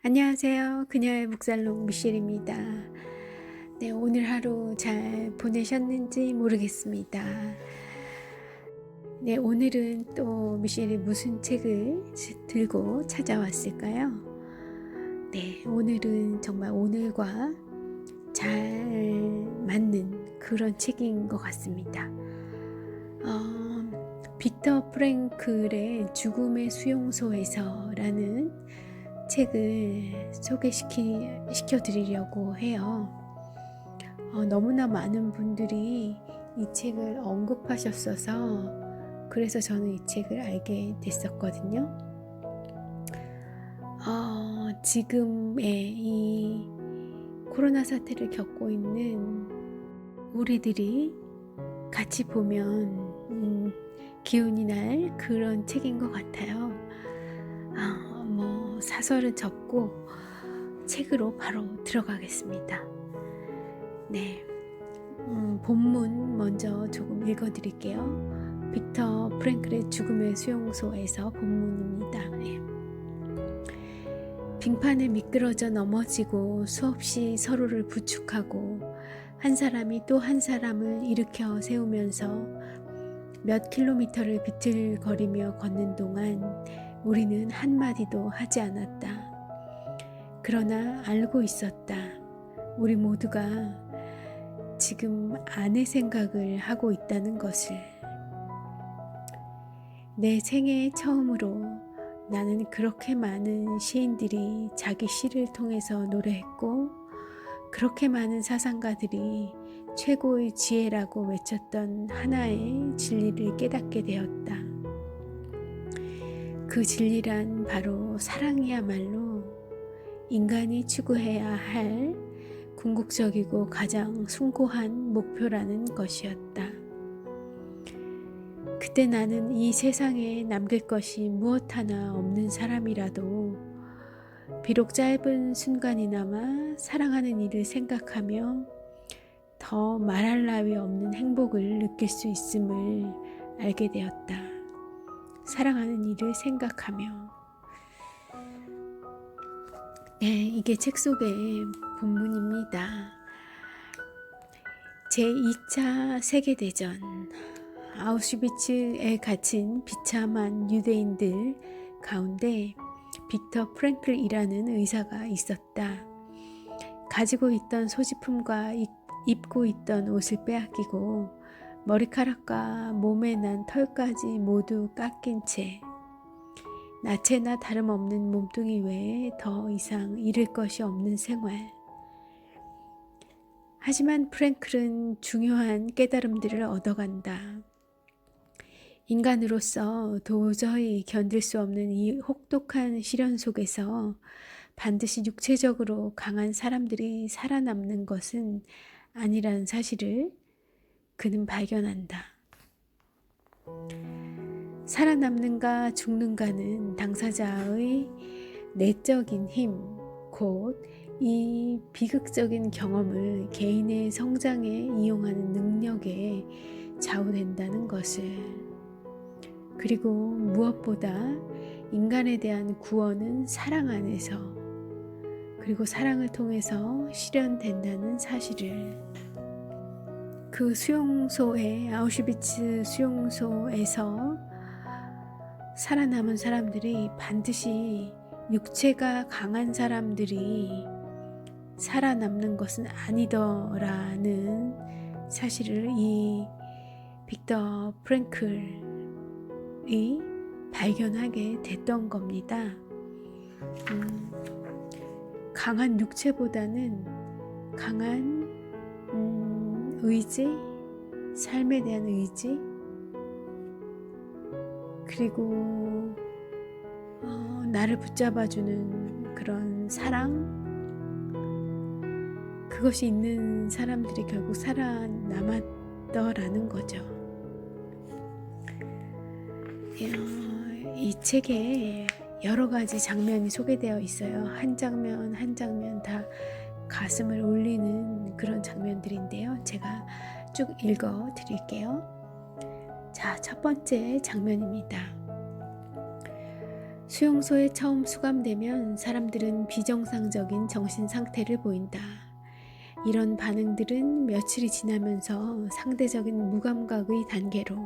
안녕하세요. 그녀의 묵살록 미셸입니다. 네, 오늘 하루 잘 보내셨는지 모르겠습니다. 네, 오늘은 또 미셸이 무슨 책을 들고 찾아왔을까요? 네, 오늘은 정말 오늘과 잘 맞는 그런 책인 것 같습니다. 빅터 프랭클의 죽음의 수용소에서라는 책을 소개시켜 드리려고 해요. 너무나 많은 분들이 이 책을 언급하셨어서 그래서 저는 이 책을 알게 됐었거든요. 지금의 이 코로나 사태를 겪고 있는 우리들이 같이 보면 기운이 날 그런 책인 것 같아요. 사설은 접고 책으로 바로 들어가겠습니다. 네, 본문 먼저 조금 읽어드릴게요. 빅터 프랭클의 죽음의 수용소에서 본문입니다. 네. 빙판에 미끄러져 넘어지고 수없이 서로를 부축하고 한 사람이 또 한 사람을 일으켜 세우면서 몇 킬로미터를 비틀거리며 걷는 동안 우리는 한마디도 하지 않았다. 그러나 알고 있었다. 우리 모두가 지금 아내 생각을 하고 있다는 것을. 내 생애 처음으로 나는 그렇게 많은 시인들이 자기 시를 통해서 노래했고 그렇게 많은 사상가들이 최고의 지혜라고 외쳤던 하나의 진리를 깨닫게 되었다. 그 진리란 바로 사랑이야말로 인간이 추구해야 할 궁극적이고 가장 숭고한 목표라는 것이었다. 그때 나는 이 세상에 남길 것이 무엇 하나 없는 사람이라도 비록 짧은 순간이나마 사랑하는 이를 생각하며 더 말할 나위 없는 행복을 느낄 수 있음을 알게 되었다. 사랑하는 이를 생각하며. 네, 이게 책 속의 본문입니다. 제2차 세계대전 아우슈비츠에 갇힌 비참한 유대인들 가운데 빅터 프랭클이라는 의사가 있었다. 가지고 있던 소지품과 입고 있던 옷을 빼앗기고 머리카락과 몸에 난 털까지 모두 깎인 채 나체나 다름없는 몸뚱이 외에 더 이상 잃을 것이 없는 생활. 하지만 프랭클은 중요한 깨달음들을 얻어간다. 인간으로서 도저히 견딜 수 없는 이 혹독한 시련 속에서 반드시 육체적으로 강한 사람들이 살아남는 것은 아니라는 사실을 그는 발견한다. 살아남는가 죽는가는 당사자의 내적인 힘, 곧 이 비극적인 경험을 개인의 성장에 이용하는 능력에 좌우된다는 것을. 그리고 무엇보다 인간에 대한 구원은 사랑 안에서, 그리고 사랑을 통해서 실현된다는 사실을. 그 수용소에, 아우슈비츠 수용소에서 살아남은 사람들이 반드시 육체가 강한 사람들이 살아남는 것은 아니더라는 사실을 이 빅터 프랭클이 발견하게 됐던 겁니다. 강한 육체보다는 강한 의지, 삶에 대한 의지, 그리고 나를 붙잡아주는 그런 사랑, 그것이 있는 사람들이 결국 살아남았더라는 거죠. 이 책에 여러 가지 장면이 소개되어 있어요. 한 장면 한 장면 다 가슴을 울리는 그런 장면들인데요. 제가 쭉 읽어 드릴게요. 자, 첫 번째 장면입니다. 수용소에 처음 수감되면 사람들은 비정상적인 정신 상태를 보인다. 이런 반응들은 며칠이 지나면서 상대적인 무감각의 단계로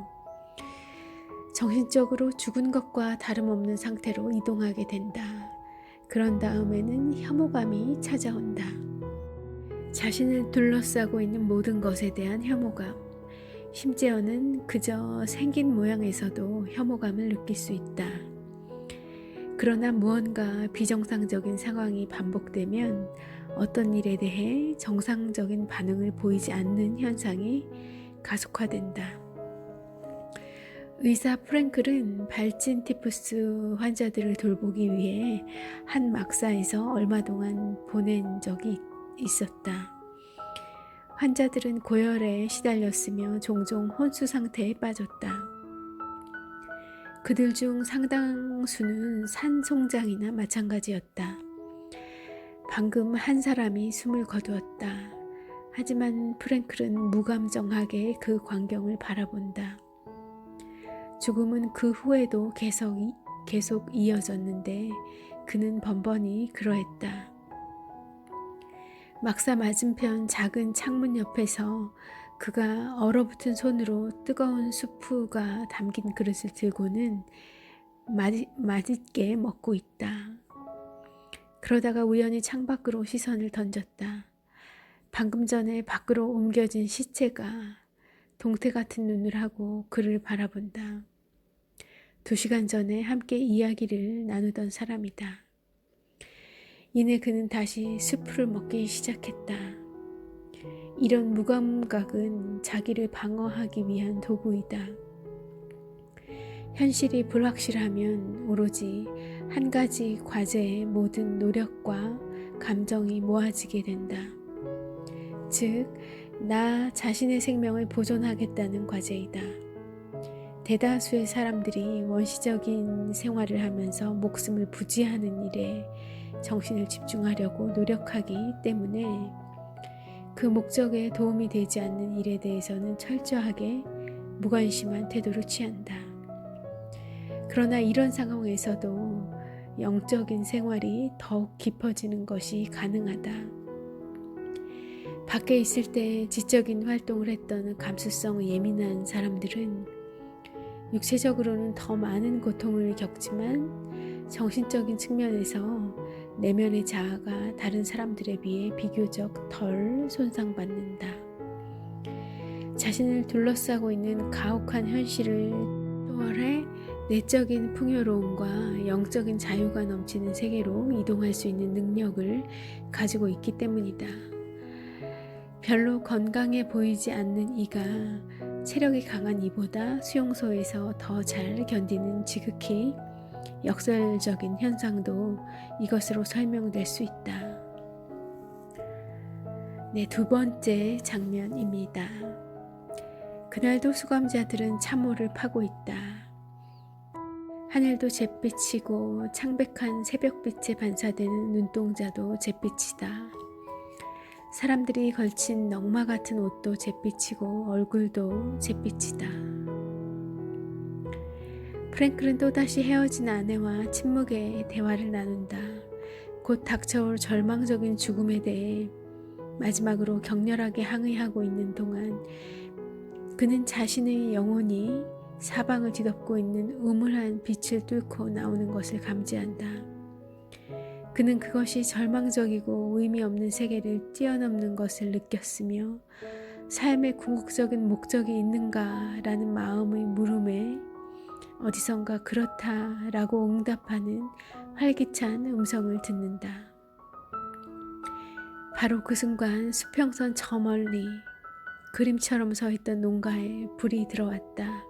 정신적으로 죽은 것과 다름없는 상태로 이동하게 된다. 그런 다음에는 혐오감이 찾아온다. 자신을 둘러싸고 있는 모든 것에 대한 혐오감, 심지어는 그저 생긴 모양에서도 혐오감을 느낄 수 있다. 그러나 무언가 비정상적인 상황이 반복되면 어떤 일에 대해 정상적인 반응을 보이지 않는 현상이 가속화된다. 의사 프랭클은 발진 티푸스 환자들을 돌보기 위해 한 막사에서 얼마 동안 보낸 적이 있었다. 환자들은 고열에 시달렸으며 종종 혼수 상태에 빠졌다. 그들 중 상당수는 산송장이나 마찬가지였다. 방금 한 사람이 숨을 거두었다. 하지만 프랭클은 무감정하게 그 광경을 바라본다. 죽음은 그 후에도 계속 이어졌는데 그는 번번이 그러했다. 막사 맞은편 작은 창문 옆에서 그가 얼어붙은 손으로 뜨거운 수프가 담긴 그릇을 들고는 맛있게 먹고 있다. 그러다가 우연히 창밖으로 시선을 던졌다. 방금 전에 밖으로 옮겨진 시체가 동태 같은 눈을 하고 그를 바라본다. 2시간 전에 함께 이야기를 나누던 사람이다. 이내 그는 다시 수프를 먹기 시작했다. 이런 무감각은 자기를 방어하기 위한 도구이다. 현실이 불확실하면 오로지 한 가지 과제에 모든 노력과 감정이 모아지게 된다. 즉, 나 자신의 생명을 보존하겠다는 과제이다. 대다수의 사람들이 원시적인 생활을 하면서 목숨을 부지하는 일에 정신을 집중하려고 노력하기 때문에 그 목적에 도움이 되지 않는 일에 대해서는 철저하게 무관심한 태도를 취한다. 그러나 이런 상황에서도 영적인 생활이 더욱 깊어지는 것이 가능하다. 밖에 있을 때 지적인 활동을 했던 감수성 예민한 사람들은 육체적으로는 더 많은 고통을 겪지만 정신적인 측면에서 내면의 자아가 다른 사람들에 비해 비교적 덜 손상받는다. 자신을 둘러싸고 있는 가혹한 현실을 초월해 내적인 풍요로움과 영적인 자유가 넘치는 세계로 이동할 수 있는 능력을 가지고 있기 때문이다. 별로 건강해 보이지 않는 이가 체력이 강한 이보다 수용소에서 더 잘 견디는 지극히 역설적인 현상도 이것으로 설명될 수 있다. 네, 2번째 장면입니다. 그날도 수감자들은 참호를 파고 있다. 하늘도 잿빛이고 창백한 새벽빛에 반사되는 눈동자도 잿빛이다. 사람들이 걸친 넝마 같은 옷도 잿빛이고 얼굴도 잿빛이다. 프랭클은 또다시 헤어진 아내와 침묵의 대화를 나눈다. 곧 닥쳐올 절망적인 죽음에 대해 마지막으로 격렬하게 항의하고 있는 동안 그는 자신의 영혼이 사방을 뒤덮고 있는 음울한 빛을 뚫고 나오는 것을 감지한다. 그는 그것이 절망적이고 의미 없는 세계를 뛰어넘는 것을 느꼈으며 삶의 궁극적인 목적이 있는가라는 마음의 물음에 어디선가 그렇다라고 응답하는 활기찬 음성을 듣는다. 바로 그 순간 수평선 저 멀리 그림처럼 서있던 농가에 불이 들어왔다.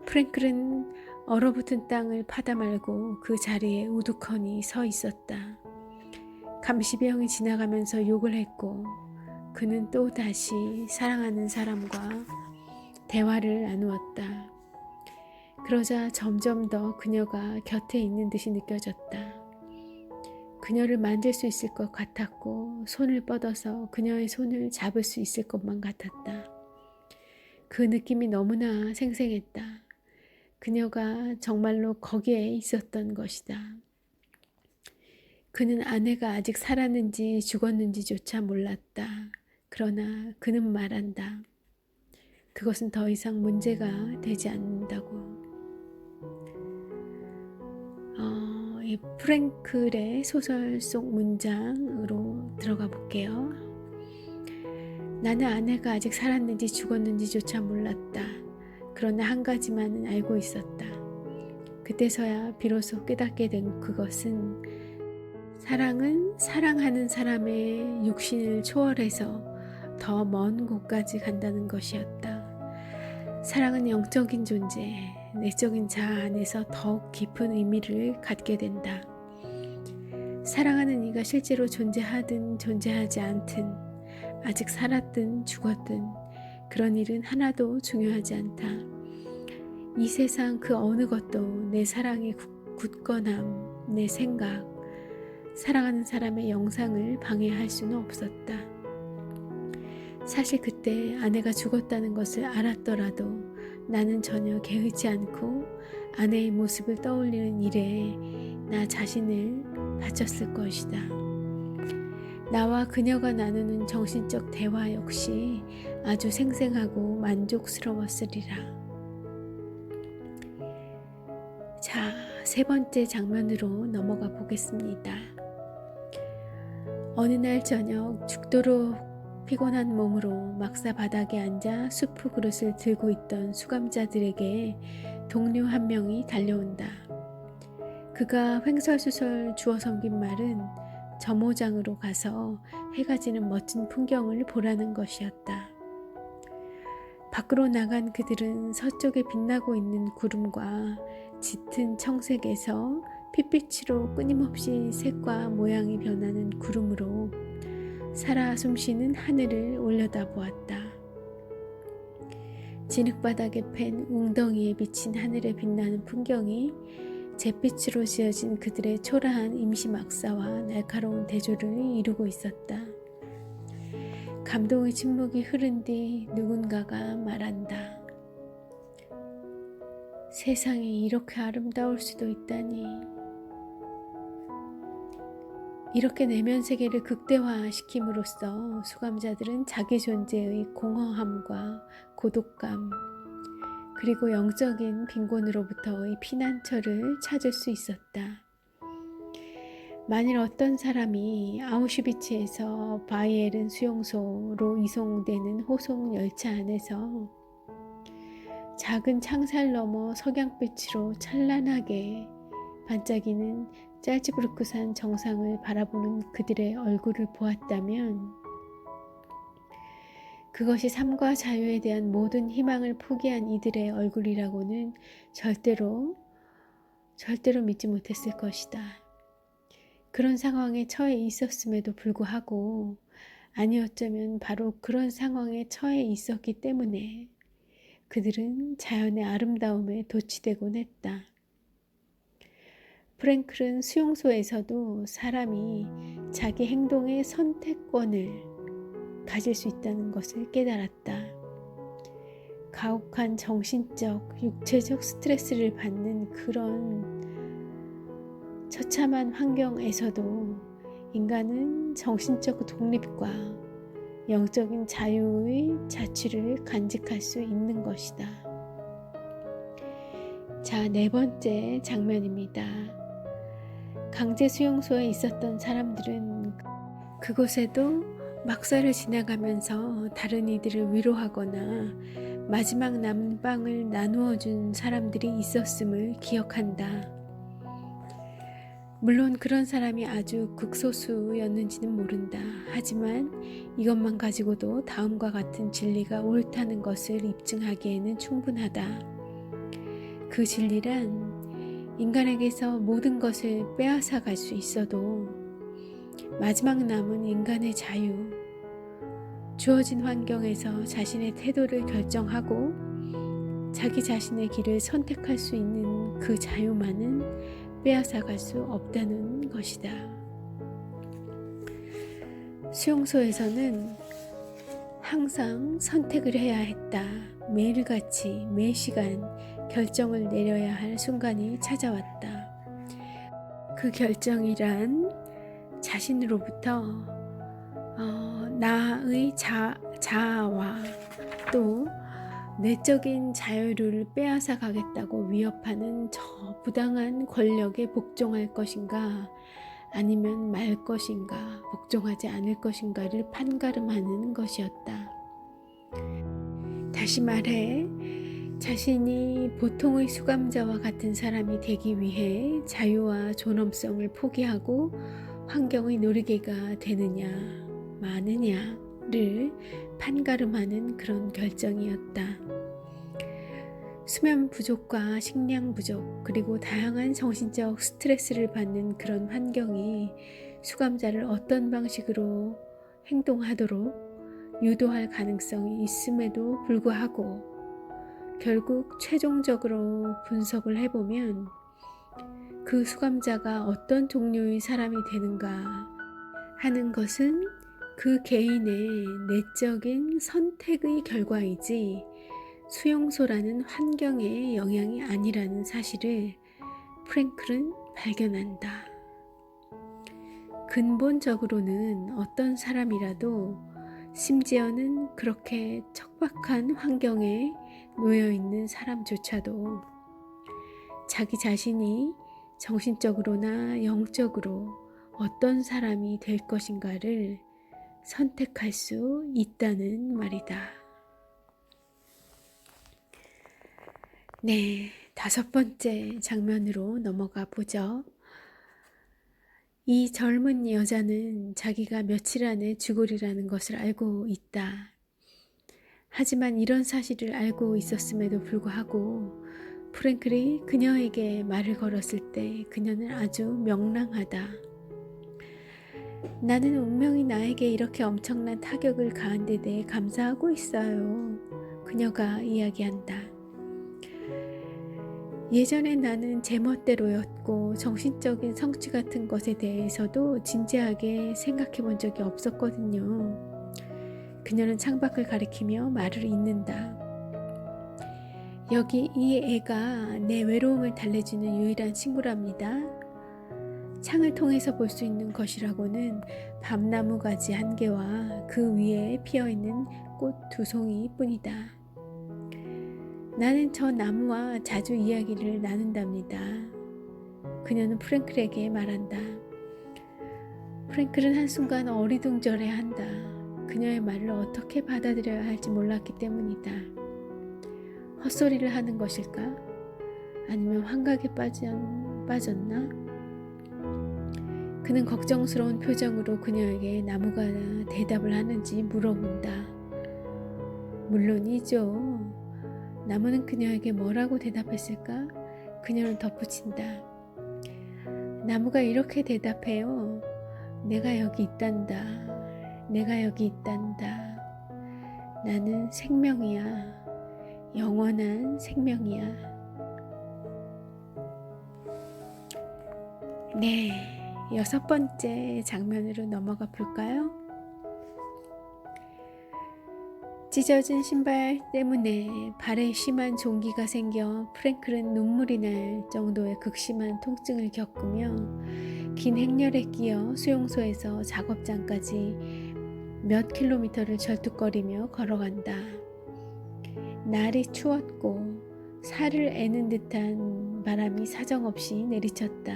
프랭클은 얼어붙은 땅을 파다 말고 그 자리에 우두커니 서 있었다. 감시병이 지나가면서 욕을 했고 그는 또 다시 사랑하는 사람과 대화를 나누었다. 그러자 점점 더 그녀가 곁에 있는 듯이 느껴졌다. 그녀를 만질 수 있을 것 같았고 손을 뻗어서 그녀의 손을 잡을 수 있을 것만 같았다. 그 느낌이 너무나 생생했다. 그녀가 정말로 거기에 있었던 것이다. 그는 아내가 아직 살았는지 죽었는지조차 몰랐다. 그러나 그는 말한다. 그것은 더 이상 문제가 되지 않는다고. 이 프랭클의 소설 속 문장으로 들어가 볼게요. 나는 아내가 아직 살았는지 죽었는지조차 몰랐다. 그러나 한 가지만은 알고 있었다. 그때서야 비로소 깨닫게 된 그것은 사랑은 사랑하는 사람의 육신을 초월해서 더 먼 곳까지 간다는 것이었다. 사랑은 영적인 존재, 내적인 자아 안에서 더욱 깊은 의미를 갖게 된다. 사랑하는 이가 실제로 존재하든 존재하지 않든, 아직 살았든 죽었든 그런 일은 하나도 중요하지 않다. 이 세상 그 어느 것도 내 사랑의 굳건함, 내 생각, 사랑하는 사람의 영상을 방해할 수는 없었다. 사실 그때 아내가 죽었다는 것을 알았더라도 나는 전혀 개의치 않고 아내의 모습을 떠올리는 일에 나 자신을 바쳤을 것이다. 나와 그녀가 나누는 정신적 대화 역시 아주 생생하고 만족스러웠으리라. 자, 세 번째 장면으로 넘어가 보겠습니다. 어느 날 저녁 죽도록 피곤한 몸으로 막사 바닥에 앉아 수프 그릇을 들고 있던 수감자들에게 동료 한 명이 달려온다. 그가 횡설수설 주워 섬긴 말은 점호장으로 가서 해가 지는 멋진 풍경을 보라는 것이었다. 밖으로 나간 그들은 서쪽에 빛나고 있는 구름과 짙은 청색에서 핏빛으로 끊임없이 색과 모양이 변하는 구름으로 살아 숨쉬는 하늘을 올려다보았다. 진흙바닥에 팬 웅덩이에 비친 하늘에 빛나는 풍경이 잿빛으로 지어진 그들의 초라한 임시막사와 날카로운 대조를 이루고 있었다. 감동의 침묵이 흐른 뒤 누군가가 말한다. 세상이 이렇게 아름다울 수도 있다니. 이렇게 내면 세계를 극대화시킴으로써 수감자들은 자기 존재의 공허함과 고독감, 그리고 영적인 빈곤으로부터의 피난처를 찾을 수 있었다. 만일 어떤 사람이 아우슈비츠에서 바이에른 수용소로 이송되는 호송 열차 안에서 작은 창살 너머 석양빛으로 찬란하게 반짝이는 짤츠부르크산 정상을 바라보는 그들의 얼굴을 보았다면 그것이 삶과 자유에 대한 모든 희망을 포기한 이들의 얼굴이라고는 절대로 믿지 못했을 것이다. 그런 상황에 처해 있었음에도 불구하고 아니 어쩌면 바로 그런 상황에 처해 있었기 때문에 그들은 자연의 아름다움에 도취되곤 했다. 프랭클은 수용소에서도 사람이 자기 행동의 선택권을 가질 수 있다는 것을 깨달았다. 가혹한 정신적, 육체적 스트레스를 받는 그런 처참한 환경에서도 인간은 정신적 독립과 영적인 자유의 자취를 간직할 수 있는 것이다. 자, 네 번째 장면입니다. 강제 수용소에 있었던 사람들은 그곳에도 막사를 지나가면서 다른 이들을 위로하거나 마지막 난방을 나누어 준 사람들이 있었음을 기억한다. 물론 그런 사람이 아주 극소수였는지는 모른다. 하지만 이것만 가지고도 다음과 같은 진리가 옳다는 것을 입증하기에는 충분하다. 그 진리란 인간에게서 모든 것을 빼앗아 갈 수 있어도 마지막 남은 인간의 자유, 주어진 환경에서 자신의 태도를 결정하고 자기 자신의 길을 선택할 수 있는 그 자유만은 빼앗아 갈 수 없다는 것이다. 수용소에서는 항상 선택을 해야 했다. 매일같이 매 시간 결정을 내려야 할 순간이 찾아왔다. 그 결정이란 자신으로부터 나의 자아와 또 내적인 자유를 빼앗아 가겠다고 위협하는 저 부당한 권력에 복종할 것인가 아니면 말 것인가 복종하지 않을 것인가를 판가름하는 것이었다. 다시 말해 자신이 보통의 수감자와 같은 사람이 되기 위해 자유와 존엄성을 포기하고 환경의 놀이개가 되느냐 마느냐를 판가름하는 그런 결정이었다. 수면 부족과 식량 부족 그리고 다양한 정신적 스트레스를 받는 그런 환경이 수감자를 어떤 방식으로 행동하도록 유도할 가능성이 있음에도 불구하고 결국 최종적으로 분석을 해보면 그 수감자가 어떤 종류의 사람이 되는가 하는 것은 그 개인의 내적인 선택의 결과이지 수용소라는 환경의 영향이 아니라는 사실을 프랭클은 발견한다. 근본적으로는 어떤 사람이라도 심지어는 그렇게 척박한 환경에 놓여 있는 사람조차도 자기 자신이 정신적으로나 영적으로 어떤 사람이 될 것인가를 선택할 수 있다는 말이다. 네, 5번째 장면으로 넘어가 보죠. 이 젊은 여자는 자기가 며칠 안에 죽으리라는 것을 알고 있다. 하지만 이런 사실을 알고 있었음에도 불구하고 프랭클이 그녀에게 말을 걸었을 때 그녀는 아주 명랑하다. 나는 운명이 나에게 이렇게 엄청난 타격을 가한 데 대해 감사하고 있어요. 그녀가 이야기한다. 예전에 나는 제멋대로였고 정신적인 성취 같은 것에 대해서도 진지하게 생각해 본 적이 없었거든요. 그녀는 창밖을 가리키며 말을 잇는다. 여기 이 애가 내 외로움을 달래주는 유일한 친구랍니다. 창을 통해서 볼 수 있는 것이라고는 밤나무 가지 한 개와 그 위에 피어있는 꽃 2송이 뿐이다. 나는 저 나무와 자주 이야기를 나눈답니다. 그녀는 프랭클에게 말한다. 프랭클은 한순간 어리둥절해한다. 그녀의 말을 어떻게 받아들여야 할지 몰랐기 때문이다. 헛소리를 하는 것일까? 아니면 환각에 빠졌나? 그는 걱정스러운 표정으로 그녀에게 나무가 대답을 하는지 물어본다. 물론이죠. 나무는 그녀에게 뭐라고 대답했을까? 그녀는 덧붙인다. 나무가 이렇게 대답해요. 내가 여기 있단다. 내가 여기 있단다. 나는 생명이야. 영원한 생명이야. 네, 6번째 장면으로 넘어가 볼까요? 찢어진 신발 때문에 발에 심한 종기가 생겨 프랭클은 눈물이 날 정도의 극심한 통증을 겪으며 긴 행렬에 끼어 수용소에서 작업장까지 몇 킬로미터를 절뚝거리며 걸어간다. 날이 추웠고 살을 애는 듯한 바람이 사정없이 내리쳤다.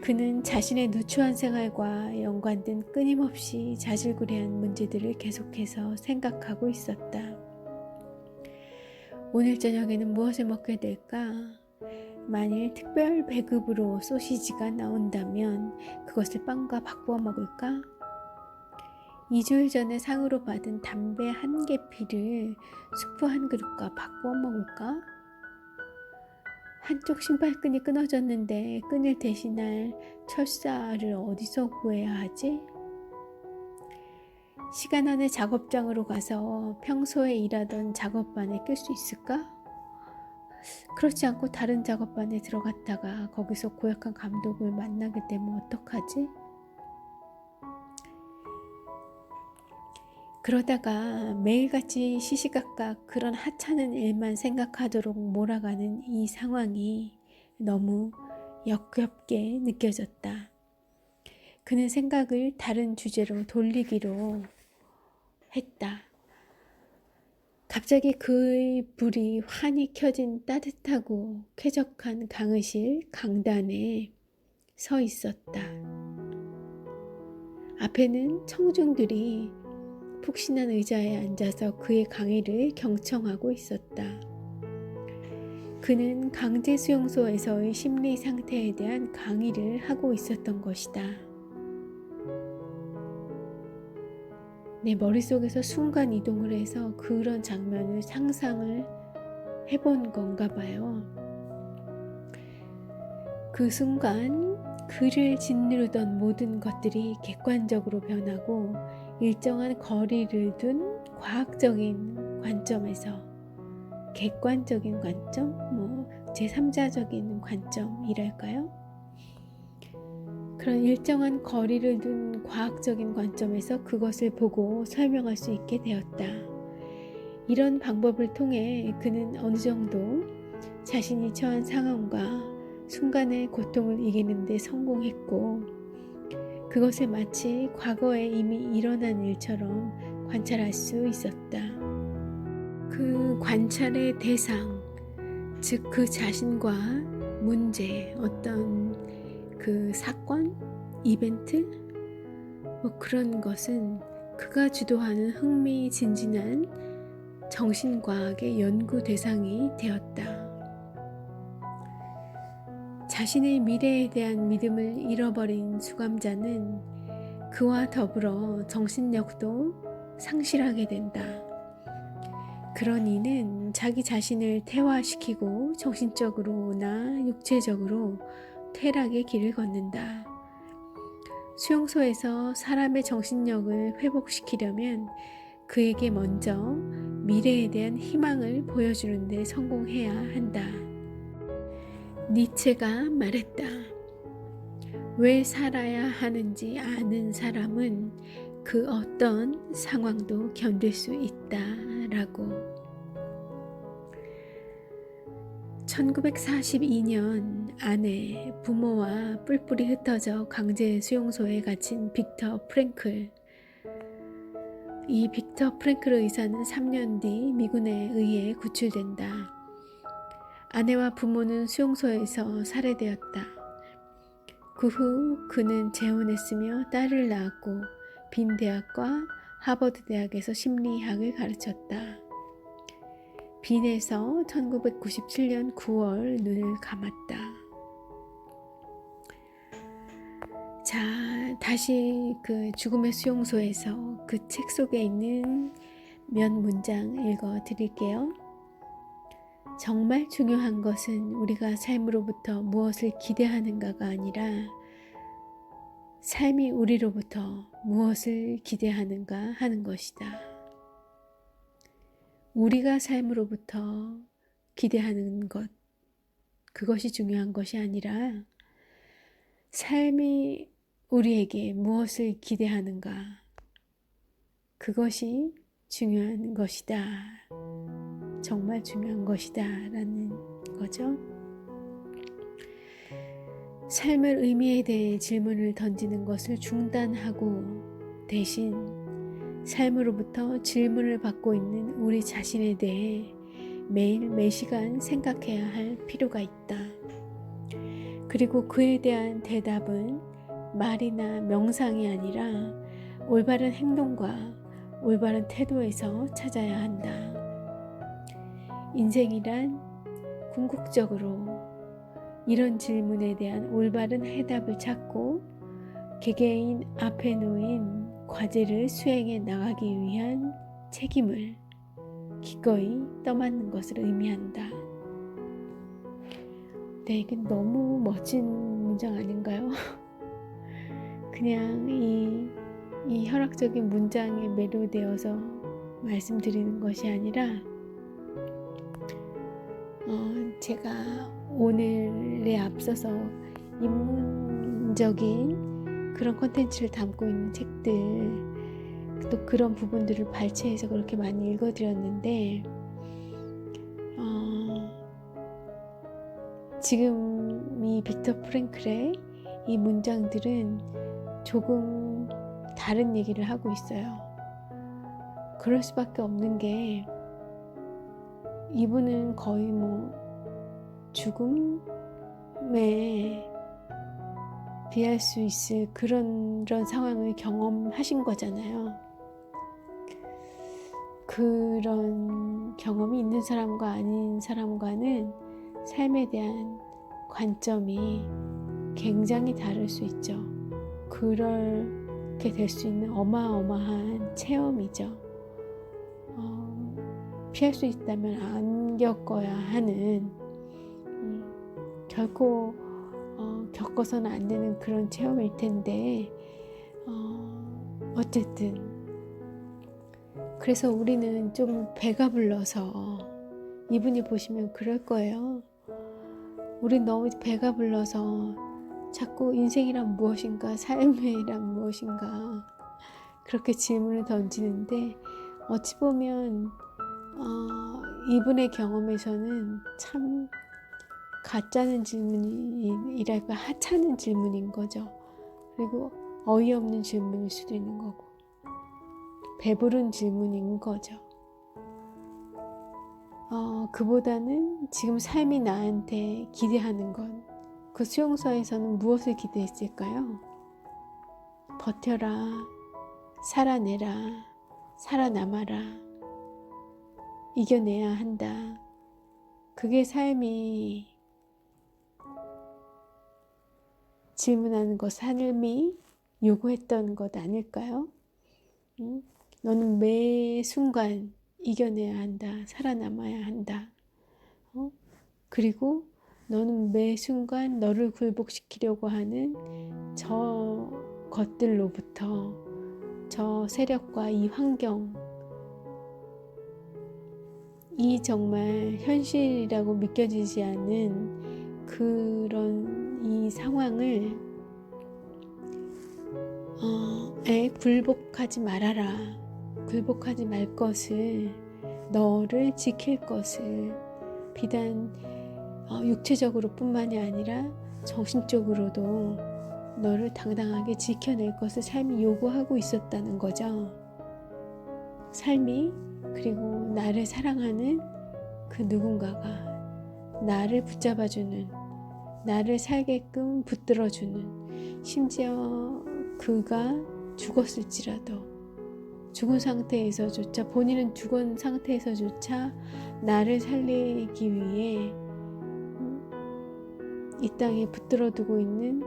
그는 자신의 누추한 생활과 연관된 끊임없이 자질구레한 문제들을 계속해서 생각하고 있었다. 오늘 저녁에는 무엇을 먹게 될까? 만일 특별 배급으로 소시지가 나온다면 그것을 빵과 바꾸어 먹을까? 2주일 전에 상으로 받은 담배 1개피를 수프 한 그릇과 바꾸어 먹을까? 한쪽 신발끈이 끊어졌는데 끈을 대신할 철사를 어디서 구해야 하지? 시간 안에 작업장으로 가서 평소에 일하던 작업반에 낄 수 있을까? 그렇지 않고 다른 작업반에 들어갔다가 거기서 고약한 감독을 만나게 되면 어떡하지? 그러다가 매일같이 시시각각 그런 하찮은 일만 생각하도록 몰아가는 이 상황이 너무 역겹게 느껴졌다. 그는 생각을 다른 주제로 돌리기로 했다. 갑자기 그의 불이 환히 켜진 따뜻하고 쾌적한 강의실 강단에 서 있었다. 앞에는 청중들이 푹신한 의자에 앉아서 그의 강의를 경청하고 있었다. 그는 강제 수용소에서의 심리 상태에 대한 강의를 하고 있었던 것이다. 내 머릿속에서 순간 이동을 해서 그런 장면을 상상을 해본 건가 봐요. 그 순간 그를 짓누르던 모든 것들이 객관적으로 변하고 일정한 거리를 둔 과학적인 관점에서, 객관적인 관점? 제3자적인 관점이랄까요? 그런 일정한 거리를 둔 과학적인 관점에서 그것을 보고 설명할 수 있게 되었다. 이런 방법을 통해 그는 어느 정도 자신이 처한 상황과 순간의 고통을 이기는 데 성공했고, 그것을 마치 과거에 이미 일어난 일처럼 관찰할 수 있었다. 그 관찰의 대상, 즉 그 자신과 문제, 어떤 그 사건, 이벤트, 그런 것은 그가 주도하는 흥미진진한 정신과학의 연구 대상이 되었다. 자신의 미래에 대한 믿음을 잃어버린 수감자는 그와 더불어 정신력도 상실하게 된다. 그런 이는 자기 자신을 퇴화시키고 정신적으로나 육체적으로 퇴락의 길을 걷는다. 수용소에서 사람의 정신력을 회복시키려면 그에게 먼저 미래에 대한 희망을 보여주는 데 성공해야 한다. 니체가 말했다. 왜 살아야 하는지 아는 사람은 그 어떤 상황도 견딜 수 있다라고. 1942년 아내, 부모와 뿔뿔이 흩어져 강제 수용소에 갇힌 빅터 프랭클. 이 빅터 프랭클 의사는 3년 뒤 미군에 의해 구출된다. 아내와 부모는 수용소에서 살해되었다. 그 후 그는 재혼했으며 딸을 낳았고 빈 대학과 하버드 대학에서 심리학을 가르쳤다. 빈에서 1997년 9월 눈을 감았다. 자, 다시 그 죽음의 수용소에서 그 책 속에 있는 몇 문장 읽어 드릴게요. 정말 중요한 것은 우리가 삶으로부터 무엇을 기대하는가가 아니라 삶이 우리로부터 무엇을 기대하는가 하는 것이다. 우리가 삶으로부터 기대하는 것, 그것이 중요한 것이 아니라 삶이 우리에게 무엇을 기대하는가, 그것이 중요한 것이다. 정말 중요한 것이다 라는 거죠. 삶의 의미에 대해 질문을 던지는 것을 중단하고 대신 삶으로부터 질문을 받고 있는 우리 자신에 대해 매일 매시간 생각해야 할 필요가 있다. 그리고 그에 대한 대답은 말이나 명상이 아니라 올바른 행동과 올바른 태도에서 찾아야 한다. 인생이란 궁극적으로 이런 질문에 대한 올바른 해답을 찾고 개개인 앞에 놓인 과제를 수행해 나가기 위한 책임을 기꺼이 떠맡는 것을 의미한다. 네, 이게 너무 멋진 문장 아닌가요? 그냥 이 혈압적인 문장에 매료되어서 말씀드리는 것이 아니라 제가 오늘에 앞서서 입문적인 그런 콘텐츠를 담고 있는 책들, 또 그런 부분들을 발췌해서 그렇게 많이 읽어드렸는데 지금 이 빅터 프랭클의 이 문장들은 조금 다른 얘기를 하고 있어요. 그럴 수밖에 없는 게 이분은 거의 죽음에 비할 수 있을 그런 상황을 경험하신 거잖아요. 그런 경험이 있는 사람과 아닌 사람과는 삶에 대한 관점이 굉장히 다를 수 있죠. 그렇게 될 수 있는 어마어마한 체험이죠. 피할 수 있다면 안 겪어야 하는 결코 겪어서는 안 되는 그런 체험일 텐데 어쨌든 그래서 우리는 좀 배가 불러서 이분이 보시면 그럴 거예요. 우린 너무 배가 불러서 자꾸 인생이란 무엇인가, 삶이란 무엇인가 그렇게 질문을 던지는데 어찌 보면 이분의 경험에서는 참 가짜는 질문이랄까 하찮은 질문인 거죠. 그리고 어이없는 질문일 수도 있는 거고 배부른 질문인 거죠. 그보다는 지금 삶이 나한테 기대하는 건 그 수용소에서는 무엇을 기대했을까요? 버텨라, 살아내라, 살아남아라, 이겨내야 한다. 그게 삶이 질문하는 것, 삶이 요구했던 것 아닐까요? 너는 매 순간 이겨내야 한다. 살아남아야 한다. 그리고 너는 매 순간 너를 굴복시키려고 하는 저 것들로부터 저 세력과 이 환경 이 정말 현실이라고 믿겨지지 않는 그런 이 상황을 굴복하지 말아라. 굴복하지 말 것을 너를 지킬 것을 비단 육체적으로 뿐만이 아니라 정신적으로도 너를 당당하게 지켜낼 것을 삶이 요구하고 있었다는 거죠. 삶이 그리고 나를 사랑하는 그 누군가가 나를 붙잡아주는 나를 살게끔 붙들어주는 심지어 그가 죽었을지라도 죽은 상태에서조차 본인은 죽은 상태에서조차 나를 살리기 위해 이 땅에 붙들어두고 있는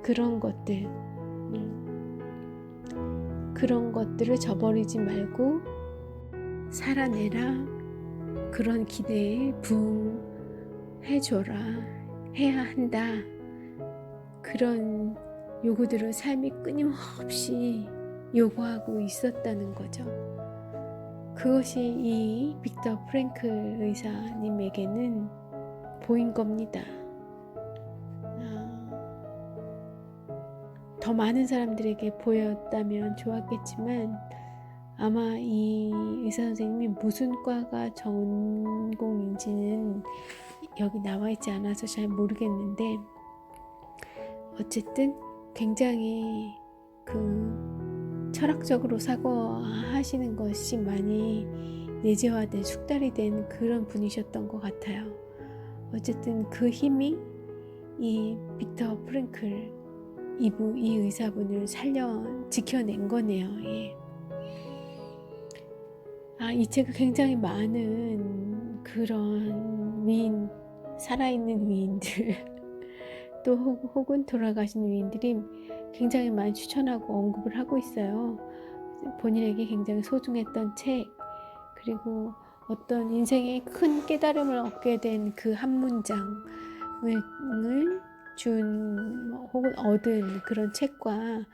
그런 것들 그런 것들을 저버리지 말고 살아내라. 그런 기대에 부응해줘라. 해야 한다. 그런 요구들을 삶이 끊임없이 요구하고 있었다는 거죠. 그것이 이 빅터 프랭클 의사님에게는 보인 겁니다. 더 많은 사람들에게 보였다면 좋았겠지만 아마 이 의사 선생님이 무슨 과가 전공인지는 여기 나와 있지 않아서 잘 모르겠는데 어쨌든 굉장히 그 철학적으로 사고하시는 것이 많이 내재화된 숙달이 된 그런 분이셨던 것 같아요. 어쨌든 그 힘이 이 빅터 프랭클 이 의사분을 지켜낸 거네요. 예. 이 책은 굉장히 많은 그런 위인, 살아있는 위인들 또 혹은 돌아가신 위인들이 굉장히 많이 추천하고 언급을 하고 있어요. 본인에게 굉장히 소중했던 책, 그리고 어떤 인생의 큰 깨달음을 얻게 된 그 한 문장을 준 혹은 얻은 그런 책과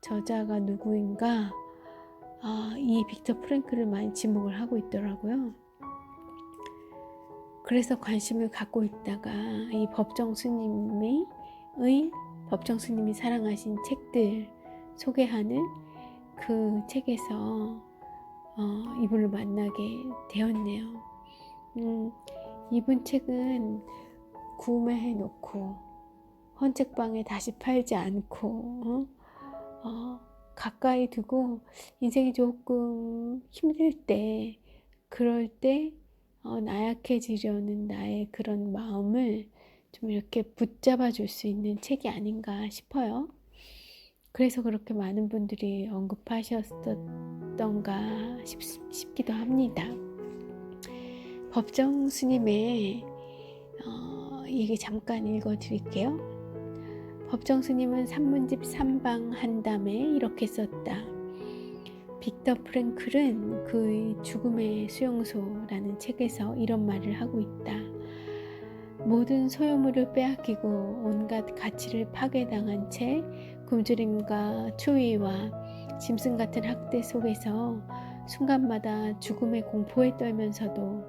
저자가 누구인가 이 빅터 프랭클을 많이 지목을 하고 있더라고요. 그래서 관심을 갖고 있다가 이 법정 스님의 법정 스님이 사랑하신 책들 소개하는 그 책에서 이분을 만나게 되었네요. 이분 책은 구매해 놓고 헌책방에 다시 팔지 않고 가까이 두고 인생이 조금 힘들 때, 그럴 때 나약해지려는 나의 그런 마음을 좀 이렇게 붙잡아 줄 수 있는 책이 아닌가 싶어요. 그래서 그렇게 많은 분들이 언급하셨던가 싶기도 합니다. 법정 스님의 얘기 잠깐 읽어 드릴게요. 법정 스님은 산문집 3방 한담에 이렇게 썼다. 빅터 프랭클은 그의 죽음의 수용소라는 책에서 이런 말을 하고 있다. 모든 소유물을 빼앗기고 온갖 가치를 파괴당한 채 굶주림과 추위와 짐승 같은 학대 속에서 순간마다 죽음의 공포에 떨면서도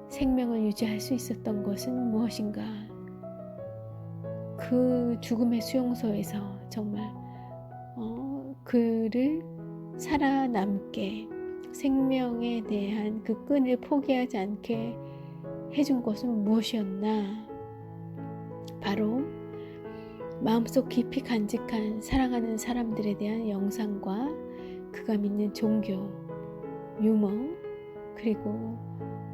생명을 유지할 수 있었던 것은 무엇인가? 그 죽음의 수용소에서 정말 그를 살아남게, 생명에 대한 그 끈을 포기하지 않게 해준 것은 무엇이었나? 바로 마음속 깊이 간직한 사랑하는 사람들에 대한 영상과 그가 믿는 종교, 유머, 그리고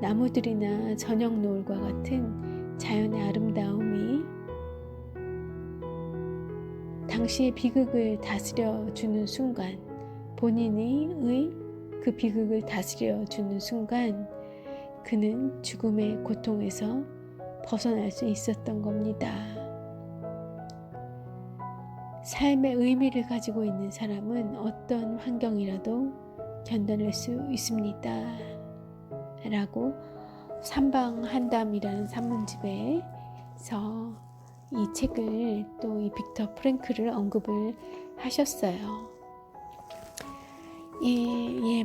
나무들이나 저녁 노을과 같은 자연의 아름다움이 당시의 비극을 다스려 주는 순간, 본인의 그 비극을 다스려 주는 순간 그는 죽음의 고통에서 벗어날 수 있었던 겁니다. 삶의 의미를 가지고 있는 사람은 어떤 환경이라도 견뎌낼 수 있습니다. 라고 삼방한담이라는 산문집에서 이 책을, 또 이 빅터 프랭클을 언급을 하셨어요.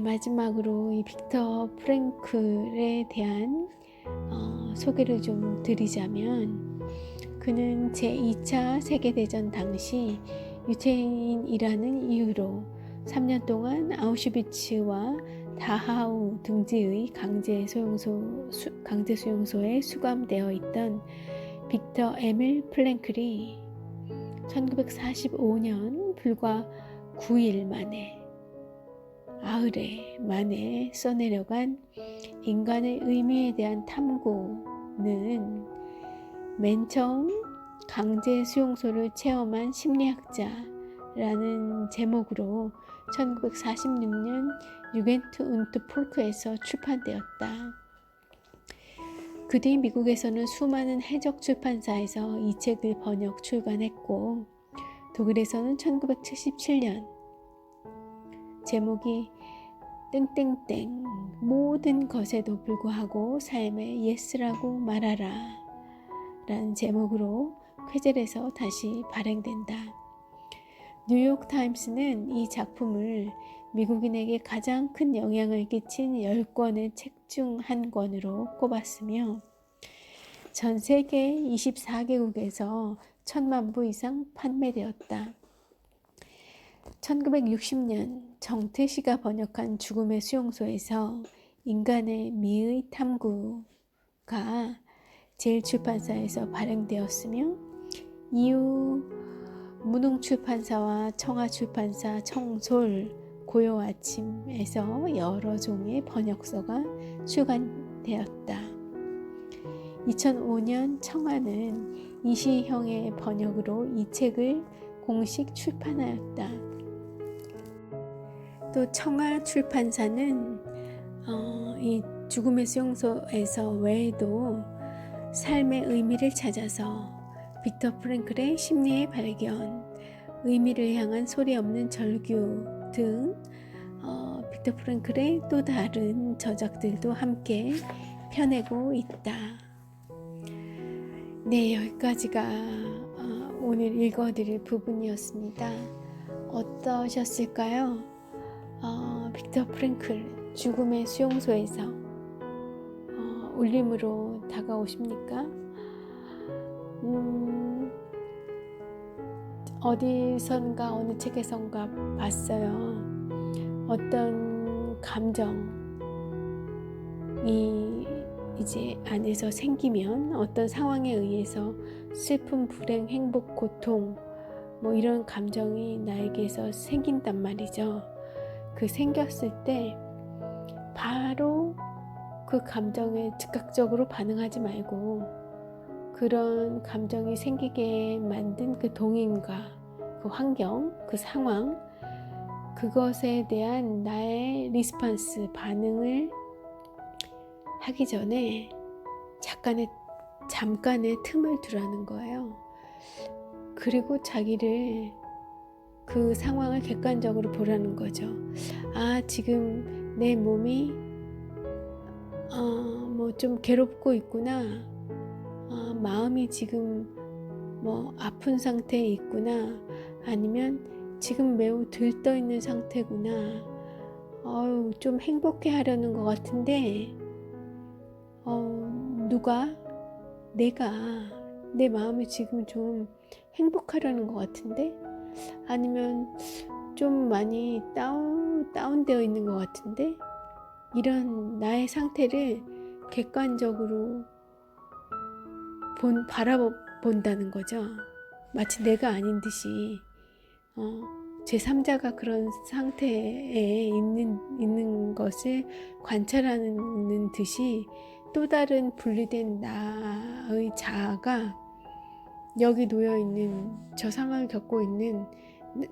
마지막으로 이 빅터 프랭클에 대한 소개를 좀 드리자면, 그는 제2차 세계대전 당시 유태인이라는 이유로 3년 동안 아우슈비츠와 다하우 등지의 강제 수용소에 수감되어 있던 빅터 에밀 프랭클이 1945년 불과 9일 만에, 아흘에 만에 써내려간 인간의 의미에 대한 탐구는 맨 처음 강제 수용소를 체험한 심리학자라는 제목으로 1946년 유겐트 운트 폴크에서 출판되었다. 그 뒤 미국에서는 수많은 해적 출판사에서 이 책을 번역 출간했고, 독일에서는 1977년 제목이 땡땡땡 모든 것에도 불구하고 삶에 예스라고 말하라 라는 제목으로 쾌젤에서 다시 발행된다. 뉴욕 타임스는 이 작품을 미국인에게 가장 큰 영향을 끼친 10권의 책 중 한 권으로 꼽았으며 전 세계 24개국에서 10,000만 부 이상 판매되었다. 1960년 정태시가 번역한 죽음의 수용소에서 인간의 미의 탐구가 제일출판사에서 발행되었으며, 이후 문흥출판사와 청아출판사, 청솔, 고요아침에서 여러 종의 번역서가 출간되었다. 2005년 청아는 이시형의 번역으로 이 책을 공식 출판하였다. 또 청아 출판사는 이 죽음의 수용소에서 외에도 삶의 의미를 찾아서 빅터 프랭클의 심리의 발견, 의미를 향한 소리 없는 절규 등 빅터 프랭클의 또 다른 저작들도 함께 펴내고 있다. 네, 여기까지가 오늘 읽어드릴 부분이었습니다. 어떠셨을까요? 빅터 프랭클 죽음의 수용소에서 울림으로 다가오십니까? 어디선가 어느 책에선가 봤어요. 어떤 감정이 이제 안에서 생기면 어떤 상황에 의해서 슬픔, 불행, 행복, 고통 뭐 이런 감정이 나에게서 생긴단 말이죠. 그 생겼을 때 바로 그 감정에 즉각적으로 반응하지 말고 그런 감정이 생기게 만든 그 동인과 그 환경, 그 상황, 그것에 대한 나의 리스폰스, 반응을 하기 전에 잠깐의 틈을 두라는 거예요. 그리고 자기를 그 상황을 객관적으로 보라는 거죠. 아, 지금 내 몸이 뭐 좀 괴롭고 있구나. 마음이 지금 뭐 아픈 상태에 있구나. 아니면 지금 매우 들떠 있는 상태구나. 좀 행복해 하려는 것 같은데 내가 내 마음이 지금 좀 행복하려는 것 같은데, 아니면 좀 많이 다운되어 있는 것 같은데, 이런 나의 상태를 객관적으로 바라본다는 거죠. 마치 내가 아닌 듯이 제3자가 그런 상태에 있는 것을 관찰하는 듯이 또 다른 분리된 나의 자아가 여기 놓여있는 저 상황을 겪고 있는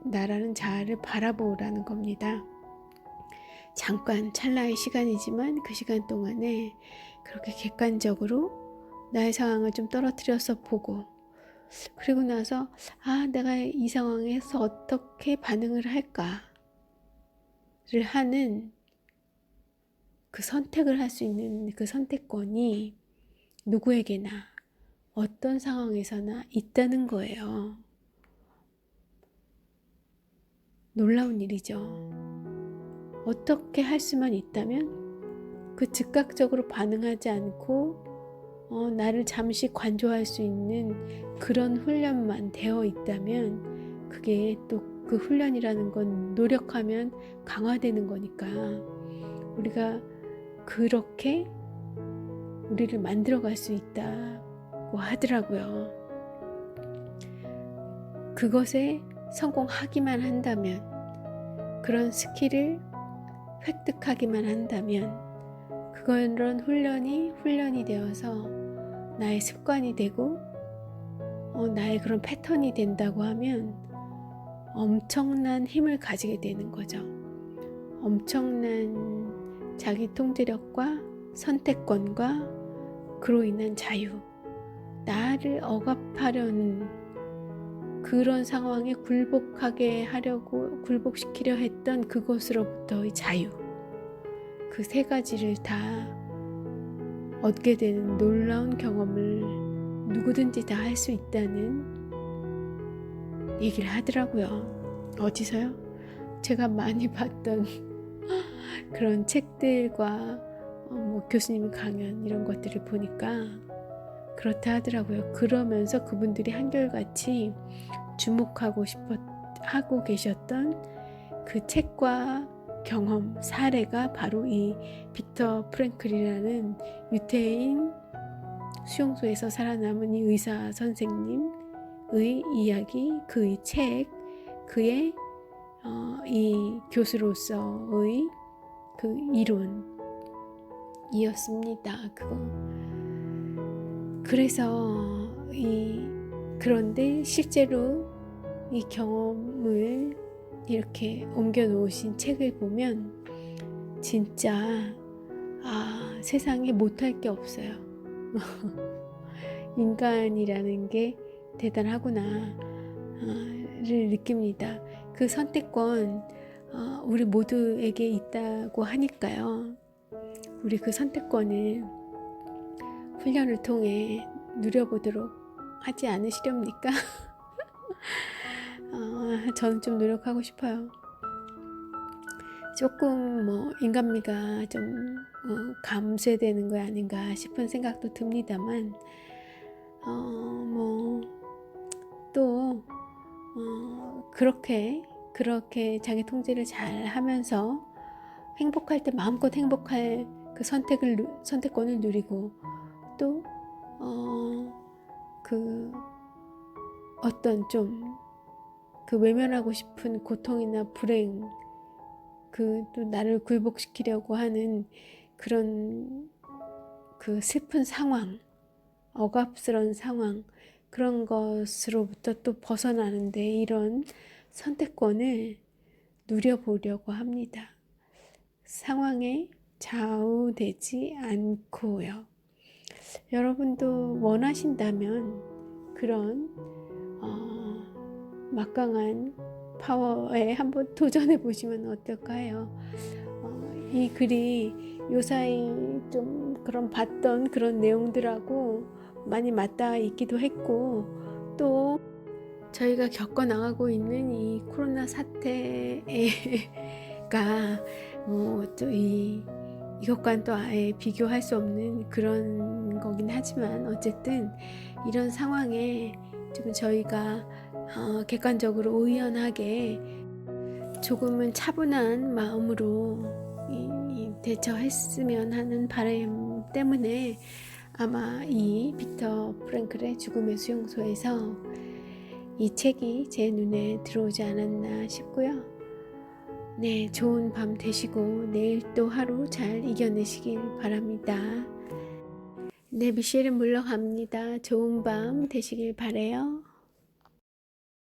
나라는 자아를 바라보라는 겁니다. 잠깐 찰나의 시간이지만 그 시간 동안에 그렇게 객관적으로 나의 상황을 좀 떨어뜨려서 보고, 그리고 나서 내가 이 상황에서 어떻게 반응을 할까를 하는 그 선택을 할 수 있는 그 선택권이 누구에게나 어떤 상황에서나 있다는 거예요. 놀라운 일이죠. 어떻게 할 수만 있다면 그 즉각적으로 반응하지 않고 나를 잠시 관조할 수 있는 그런 훈련만 되어 있다면, 그게 또 그 훈련이라는 건 노력하면 강화되는 거니까 우리가 그렇게 우리를 만들어갈 수 있다고 하더라고요. 그것에 성공하기만 한다면, 그런 스킬을 획득하기만 한다면, 그런 훈련이 되어서 나의 습관이 되고 나의 그런 패턴이 된다고 하면 엄청난 힘을 가지게 되는 거죠. 엄청난 자기 통제력과 선택권과 그로 인한 자유, 나를 억압하려는 그런 상황에 굴복시키려 했던 그것으로부터의 자유, 그 세 가지를 다 얻게 되는 놀라운 경험을 누구든지 다 할 수 있다는 얘기를 하더라고요. 어디서요? 제가 많이 봤던 그런 책들과 뭐 교수님 강연 이런 것들을 보니까 그렇다 하더라고요. 그러면서 그분들이 한결같이 주목하고 하고 계셨던 그 책과 경험, 사례가 바로 이 빅터 프랭클이라는 유태인 수용소에서 살아남은 이 의사 선생님의 이야기, 그의 책, 그의 이 교수로서의 그 이론이었습니다. 그래서 그런데 실제로 이 경험을 이렇게 옮겨 놓으신 책을 보면 진짜 세상에 못할 게 없어요. 인간이라는 게 대단하구나를 느낍니다. 그 선택권 우리 모두에게 있다고 하니까요. 우리 그 선택권을 훈련을 통해 누려보도록 하지 않으시렵니까? 저는 좀 노력하고 싶어요. 조금 인간미가 좀 감쇄되는 거 아닌가 싶은 생각도 듭니다만 또 그렇게 자기 통제를 잘 하면서 행복할 때 마음껏 행복할 그 선택권을 누리고, 또 그 어떤 좀 그 외면하고 싶은 고통이나 불행, 그 또 나를 굴복시키려고 하는 그런 그 슬픈 상황, 억압스러운 상황, 그런 것으로부터 또 벗어나는데 이런 선택권을 누려보려고 합니다. 상황에 좌우되지 않고요. 여러분도 원하신다면 그런 막강한 파워에 한번 도전해 보시면 어떨까요? 이 글이 요사이 좀 그런 봤던 그런 내용들하고 많이 맞닿아 있기도 했고, 또 저희가 겪어 나가고 있는 이 코로나 사태가 또 이것과는 또 아예 비교할 수 없는 그런 거긴 하지만, 어쨌든 이런 상황에 좀 저희가 객관적으로 의연하게 조금은 차분한 마음으로 대처했으면 하는 바람 때문에 아마 이 빅터 프랭클의 죽음의 수용소에서 이 책이 제 눈에 들어오지 않았나 싶고요. 네, 좋은 밤 되시고 내일 또 하루 잘 이겨내시길 바랍니다. 네, 미셸은 물러갑니다. 좋은 밤 되시길 바래요.